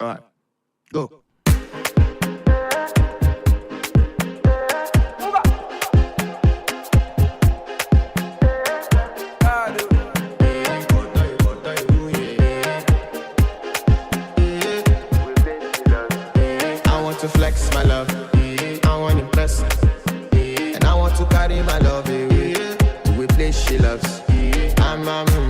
All right, go. I want to flex my love, I want to impress, and I want to carry my love away to a place she loves. I'm